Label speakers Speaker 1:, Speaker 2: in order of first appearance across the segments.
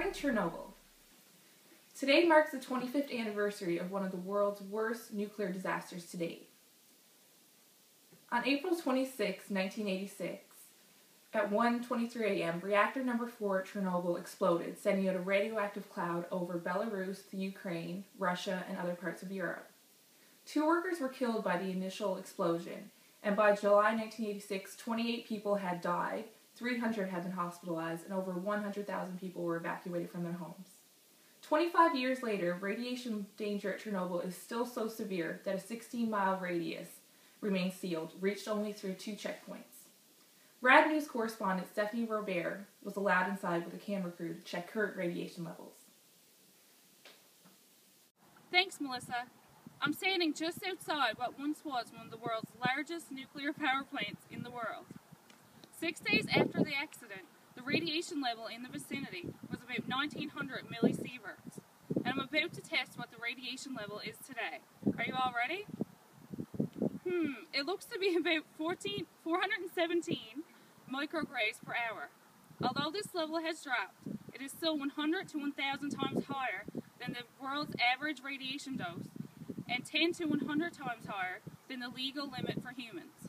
Speaker 1: Regarding Chernobyl, today marks the 25th anniversary of one of the world's worst nuclear disasters to date. On April 26, 1986, at 1:23 a.m., reactor number 4 at Chernobyl exploded, sending out a radioactive cloud over Belarus, the Ukraine, Russia, and other parts of Europe. 2 workers were killed by the initial explosion, and by July 1986, 28 people had died, 300 had been hospitalized, and over 100,000 people were evacuated from their homes. 25 years later, radiation danger at Chernobyl is still so severe that a 16-mile radius remains sealed, reached only through 2 checkpoints. RADnews correspondent Stephanie Robert was allowed inside with a camera crew to check current radiation levels.
Speaker 2: Thanks, Melissa. I'm standing just outside what once was one of the world's largest nuclear power plants in the world. 6 days after the accident, the radiation level in the vicinity was about 1900 millisieverts, and I'm about to test what the radiation level is today. Are you all ready? It looks to be about 417 micrograys per hour. Although this level has dropped, it is still 100 to 1,000 times higher than the world's average radiation dose, and 10 to 100 times higher than the legal limit for humans.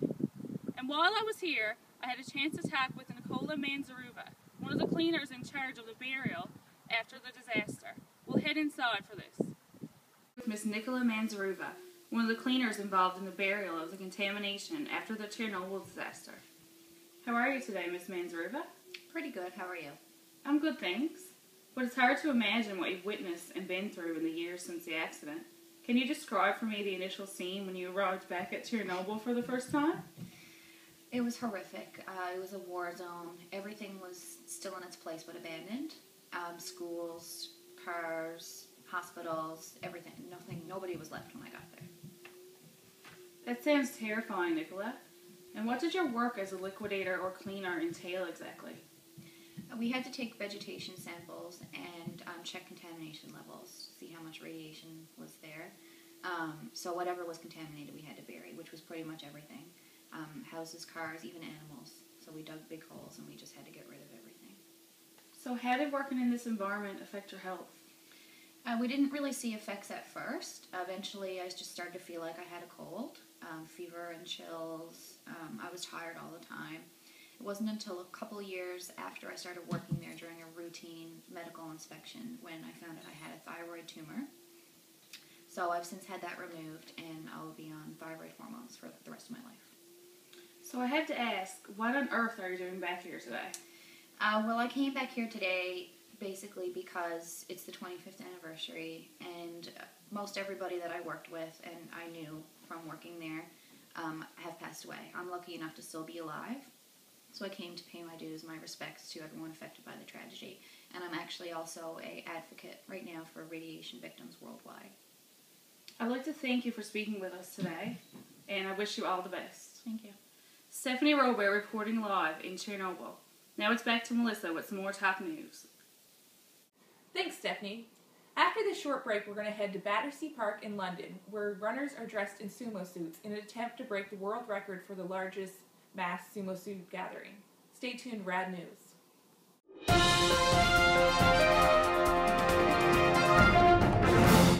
Speaker 2: And while I was here, I had a chance to talk with Nicola Manzaruva, one of the cleaners in charge of the burial after the disaster. We'll head inside for this. With Miss Nicola Manzaruva, one of the cleaners involved in the burial of the contamination after the Chernobyl disaster. How are you today, Miss Manzaruva?
Speaker 3: Pretty good. How are you?
Speaker 2: I'm good, thanks. But it's hard to imagine what you've witnessed and been through in the years since the accident. Can you describe for me the initial scene when you arrived back at Chernobyl for the first time?
Speaker 3: It was horrific. It was a war zone. Everything was still in its place but abandoned. Schools, cars, hospitals, everything. Nobody was left when I got there.
Speaker 2: That sounds terrifying, Nicola. And what did your work as a liquidator or cleaner entail exactly?
Speaker 3: We had to take vegetation samples and check contamination levels, see how much radiation was there. So whatever was contaminated we had to bury, which was pretty much everything. Houses, cars, even animals. So we dug big holes and we just had to get rid of everything.
Speaker 2: So how did working in this environment affect your health?
Speaker 3: We didn't really see effects at first. Eventually I just started to feel like I had a cold, fever and chills. I was tired all the time. It wasn't until a couple of years after I started working there during a routine medical inspection when I found out I had a thyroid tumor. So I've since had that removed and I'll be on thyroid hormones for the rest of my life.
Speaker 2: So I had to ask, what on earth are you doing back here today?
Speaker 3: Well, I came back here today basically because it's the 25th anniversary and most everybody that I worked with and I knew from working there have passed away. I'm lucky enough to still be alive. So I came to pay my dues, my respects to everyone affected by the tragedy. And I'm actually also an advocate right now for radiation victims worldwide.
Speaker 2: I'd like to thank you for speaking with us today, and I wish you all the best.
Speaker 3: Thank you.
Speaker 2: Stephanie Robert reporting live in Chernobyl. Now it's back to Melissa with some more top news.
Speaker 1: Thanks, Stephanie. After this short break, we're going to head to Battersea Park in London, where runners are dressed in sumo suits in an attempt to break the world record for the largest mass sumo suit gathering. Stay tuned, RADnews.